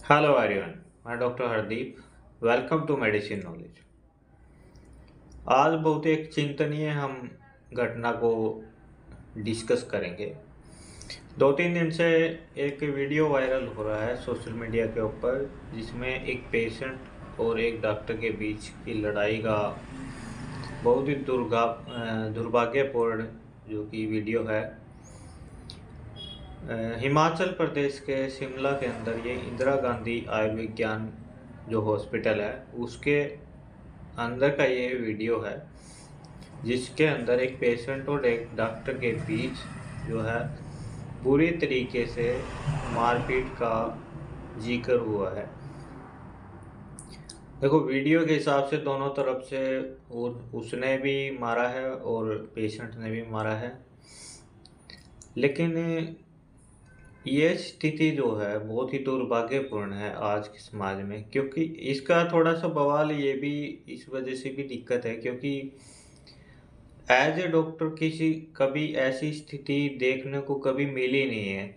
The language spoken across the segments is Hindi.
हेलो एवरीवन, मैं doctor Hardeep. Welcome to medicine knowledge. आज बहुत एक चिंतनीय हम घटना को डिस्कस करेंगे। 2-3 दिन से एक वीडियो वायरल हो रहा है सोशल मीडिया के ऊपर, जिसमें एक पेशेंट और एक डॉक्टर के बीच की लड़ाई का बहुत ही दुर्भाग्यपूर्ण जो कि वीडियो है। हिमाचल प्रदेश के शिमला के अंदर ये इंदिरा गांधी आयुर्विज्ञान जो हॉस्पिटल है उसके अंदर का ये वीडियो है, जिसके अंदर एक पेशेंट और एक डॉक्टर के बीच जो है बुरी तरीके से मारपीट का जिक्र हुआ है। देखो, वीडियो के हिसाब से दोनों तरफ से और उसने भी मारा है और पेशेंट ने भी मारा है, लेकिन ये स्थिति जो है बहुत ही दुर्भाग्यपूर्ण है आज के समाज में। क्योंकि इसका थोड़ा सा बवाल ये भी इस वजह से भी दिक्कत है, क्योंकि एज ए डॉक्टर किसी कभी ऐसी स्थिति देखने को कभी मिली नहीं है,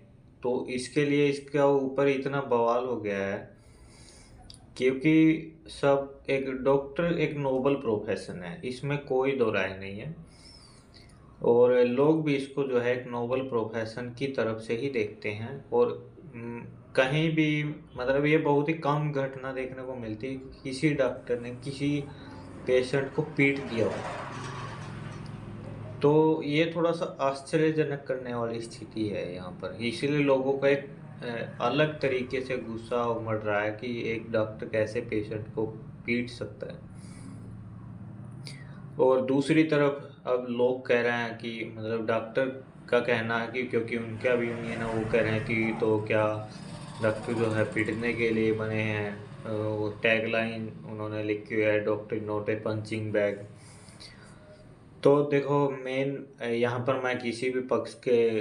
तो इसके लिए इसका ऊपर इतना बवाल हो गया है। क्योंकि सब एक डॉक्टर एक नोबल प्रोफेशन है, इसमें कोई दो राय नहीं है, और लोग भी इसको जो है एक नोबल प्रोफेशन की तरफ से ही देखते हैं। और कहीं भी मतलब ये बहुत ही कम घटना देखने को मिलती है कि किसी डॉक्टर ने किसी पेशेंट को पीट दिया हो। तो ये थोड़ा सा आश्चर्यजनक करने वाली स्थिति है यहाँ पर, इसीलिए लोगों का एक अलग तरीके से गुस्सा उमड़ रहा है कि एक डॉक्टर कैसे पेशेंट को पीट सकता है। और दूसरी तरफ अब लोग कह रहे हैं कि मतलब डॉक्टर का कहना है कि क्योंकि उनका भी यूनियन है, वो कह रहे हैं कि तो क्या डॉक्टर जो है पीटने के लिए बने हैं। वो टैगलाइन उन्होंने लिखी हुई है, doctor not a punching bag. तो देखो, मेन यहाँ पर मैं किसी भी पक्ष के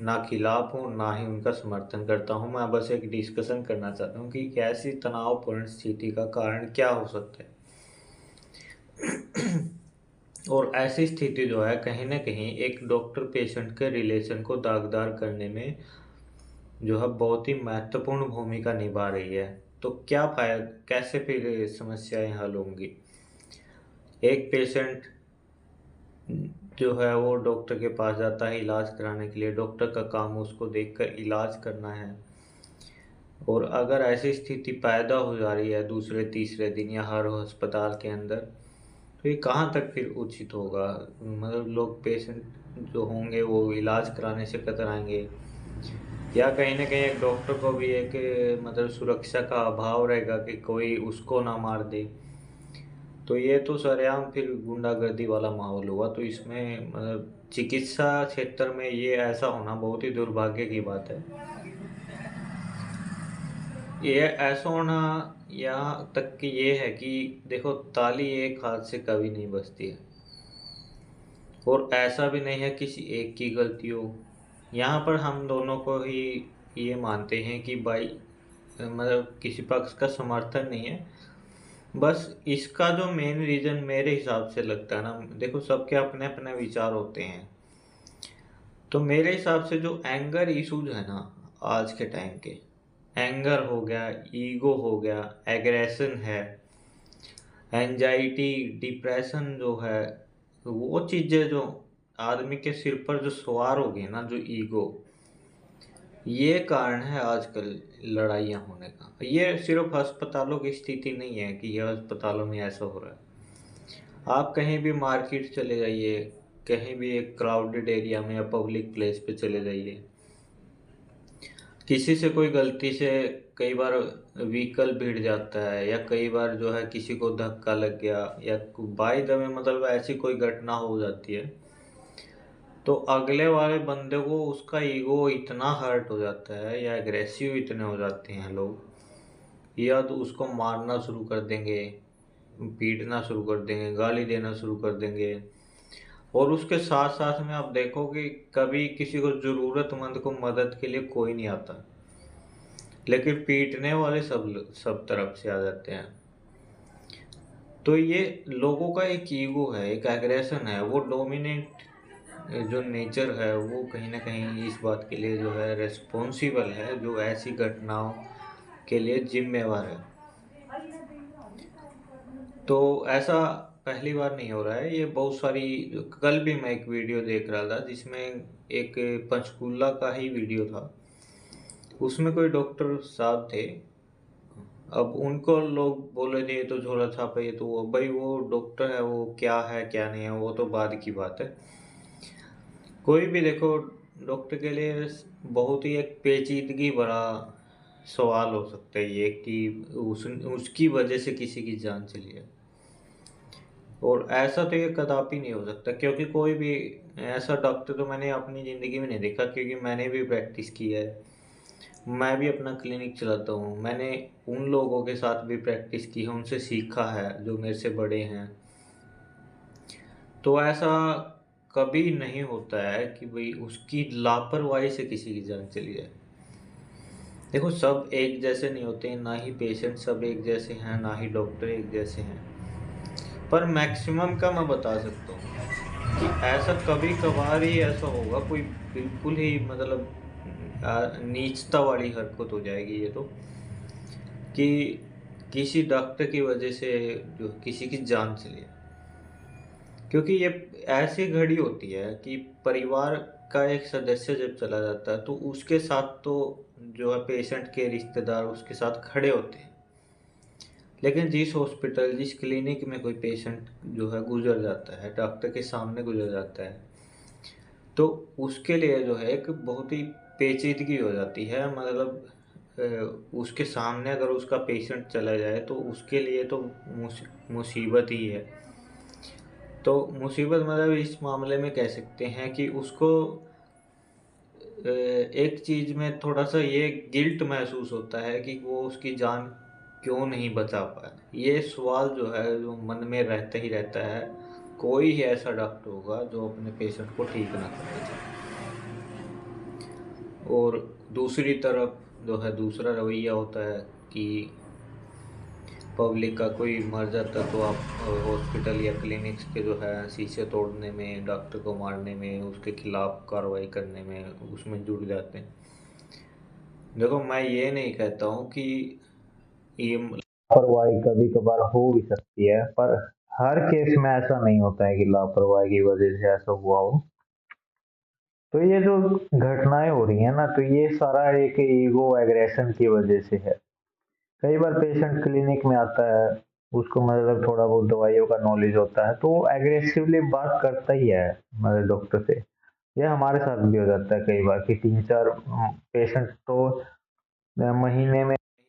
ना खिलाफ हूँ ना ही उनका समर्थन करता हूँ। मैं बस एक डिस्कशन करना चाहता हूँ कि ऐसी तनावपूर्ण स्थिति का कारण क्या हो सकता है। और ऐसी स्थिति जो है कहीं न कहीं एक डॉक्टर पेशेंट के रिलेशन को दागदार करने में जो है बहुत ही महत्वपूर्ण भूमिका निभा रही है। तो क्या फ़ायदा, कैसे फिर समस्याएँ हल होंगी? एक पेशेंट जो है वो डॉक्टर के पास जाता है इलाज कराने के लिए, डॉक्टर का काम उसको देखकर इलाज करना है। और अगर ऐसी स्थिति पैदा हो जा रही है दूसरे तीसरे दिन या हर अस्पताल के अंदर, तो ये कहाँ तक फिर उचित होगा? मतलब लोग पेशेंट जो होंगे वो इलाज कराने से कतराएंगे, या कहीं न कहीं एक डॉक्टर को भी एक मतलब सुरक्षा का अभाव रहेगा कि कोई उसको ना मार दे। तो ये तो सरेआम फिर गुंडागर्दी वाला माहौल हुआ। तो इसमें मतलब चिकित्सा क्षेत्र में ये ऐसा होना बहुत ही दुर्भाग्य की बात है। ये ऐसा होना यहाँ तक कि ये है कि देखो, ताली एक हाथ से कभी नहीं बजती है, और ऐसा भी नहीं है किसी एक की गलती हो। यहाँ पर हम दोनों को ही ये मानते हैं कि भाई मतलब किसी पक्ष का समर्थन नहीं है। बस इसका जो मेन रीज़न मेरे हिसाब से लगता है ना, देखो सबके अपने-अपने विचार होते हैं। तो मेरे हिसाब से जो एंगर इश्यूज़ है ना आज के टाइम के, एंगर हो गया, ईगो हो गया, एग्रेशन है, एंजाइटी, डिप्रेशन जो है, वो चीज़ें जो आदमी के सिर पर जो सवार हो गई ना, जो ईगो, ये कारण है आजकल लड़ाइयाँ होने का। ये सिर्फ़ अस्पतालों की स्थिति नहीं है कि ये अस्पतालों में ऐसा हो रहा है। आप कहीं भी मार्केट चले जाइए, कहीं भी एक क्राउडेड एरिया में या पब्लिक प्लेस पे चले जाइए, किसी से कोई गलती से कई बार व्हीकल भिड़ जाता है, या कई बार जो है किसी को धक्का लग गया, या बाय द वे मतलब ऐसी कोई घटना हो जाती है, तो अगले वाले बंदे को उसका ईगो इतना हर्ट हो जाता है या एग्रेसिव इतने हो जाते हैं लोग, या तो उसको मारना शुरू कर देंगे, पीटना शुरू कर देंगे, गाली देना शुरू कर देंगे। और उसके साथ-साथ में आप देखो कि कभी किसी को ज़रूरतमंद को मदद के लिए कोई नहीं आता, लेकिन पीटने वाले सब तरफ से आ जाते हैं। तो ये लोगों का एक ईगो है, एक एग्रेशन है, वो डोमिनेंट जो नेचर है वो कहीं न कहीं इस बात के लिए जो है रिस्पॉन्सिबल है, जो ऐसी घटनाओं के लिए जिम्मेवार है। तो ऐसा पहली बार नहीं हो रहा है, ये बहुत सारी। कल भी मैं एक वीडियो देख रहा था जिसमें एक पंचकूला का ही वीडियो था। उसमें कोई डॉक्टर साहब थे। अब उनको लोग बोल रहे थे ये तो झोला छाप है, ये तो वो भाई वो डॉक्टर है, वो क्या है क्या नहीं है वो तो बाद की बात है। कोई भी देखो, डॉक्टर के लिए बहुत ही एक पेचीदगी भरा सवाल हो सकता है ये कि उसकी वजह से किसी की जान चली है। और ऐसा तो ये कदापि नहीं हो सकता, क्योंकि कोई भी ऐसा डॉक्टर तो मैंने अपनी ज़िंदगी में नहीं देखा, क्योंकि मैंने भी प्रैक्टिस की है। मैं भी अपना क्लिनिक चलाता हूँ, मैंने उन लोगों के साथ भी प्रैक्टिस की है, उनसे सीखा है जो मेरे से बड़े हैं। तो ऐसा कभी नहीं होता है कि भाई उसकी लापरवाही से किसी की जान चली जाए। देखो, सब एक जैसे नहीं होते, ना ही पेशेंट सब एक जैसे हैं, ना ही डॉक्टर एक जैसे हैं। पर मैक्सिमम का मैं बता सकता हूँ कि ऐसा कभी कभार ही ऐसा होगा, कोई बिल्कुल ही मतलब नीचता वाली हरकत हो जाएगी ये तो, कि किसी डॉक्टर की वजह से जो किसी की जान चली जाए। क्योंकि ये ऐसी घड़ी होती है कि परिवार का एक सदस्य जब चला जाता है तो उसके साथ तो जो है पेशेंट के रिश्तेदार उसके साथ खड़े होते हैं। लेकिन जिस हॉस्पिटल जिस क्लिनिक में कोई पेशेंट जो है गुजर जाता है, डॉक्टर के सामने गुजर जाता है, तो उसके लिए जो है एक बहुत ही पेचीदगी हो जाती है। मतलब उसके सामने अगर उसका पेशेंट चला जाए तो उसके लिए तो मुसीबत ही है। तो मुसीबत मतलब इस मामले में कह सकते हैं कि उसको एक चीज़ में थोड़ा सा ये गिल्ट महसूस होता है कि वो उसकी जान क्यों नहीं बचा पाया। ये सवाल जो है जो मन में रहता ही रहता है। कोई ही ऐसा डॉक्टर होगा जो अपने पेशेंट को ठीक ना करना चाहे। और दूसरी तरफ जो है दूसरा रवैया होता है कि पब्लिक का कोई मर जाता है तो आप हॉस्पिटल या क्लिनिक्स के जो है शीशे तोड़ने में, डॉक्टर को मारने में, उसके खिलाफ कार्रवाई करने में उसमें जुट जाते हैं। देखो, मैं ये नहीं कहता हूँ कि ये लापरवाही कभी कभार हो भी सकती है, पर हर केस में ऐसा नहीं होता है कि लापरवाही की वजह से ऐसा हुआ हो। तो ये जो घटनाएं हो रही है ना, तो ये सारा एक ईगो एग्रेशन की वजह से है। कई बार पेशेंट क्लिनिक में आता है, उसको मतलब थोड़ा बहुत दवाइयों का नॉलेज होता है तो एग्रेसिवली बात करता ही है मतलब डॉक्टर से। ये हमारे साथ भी हो जाता है कई बार कि 3-4 पेशेंट तो महीने में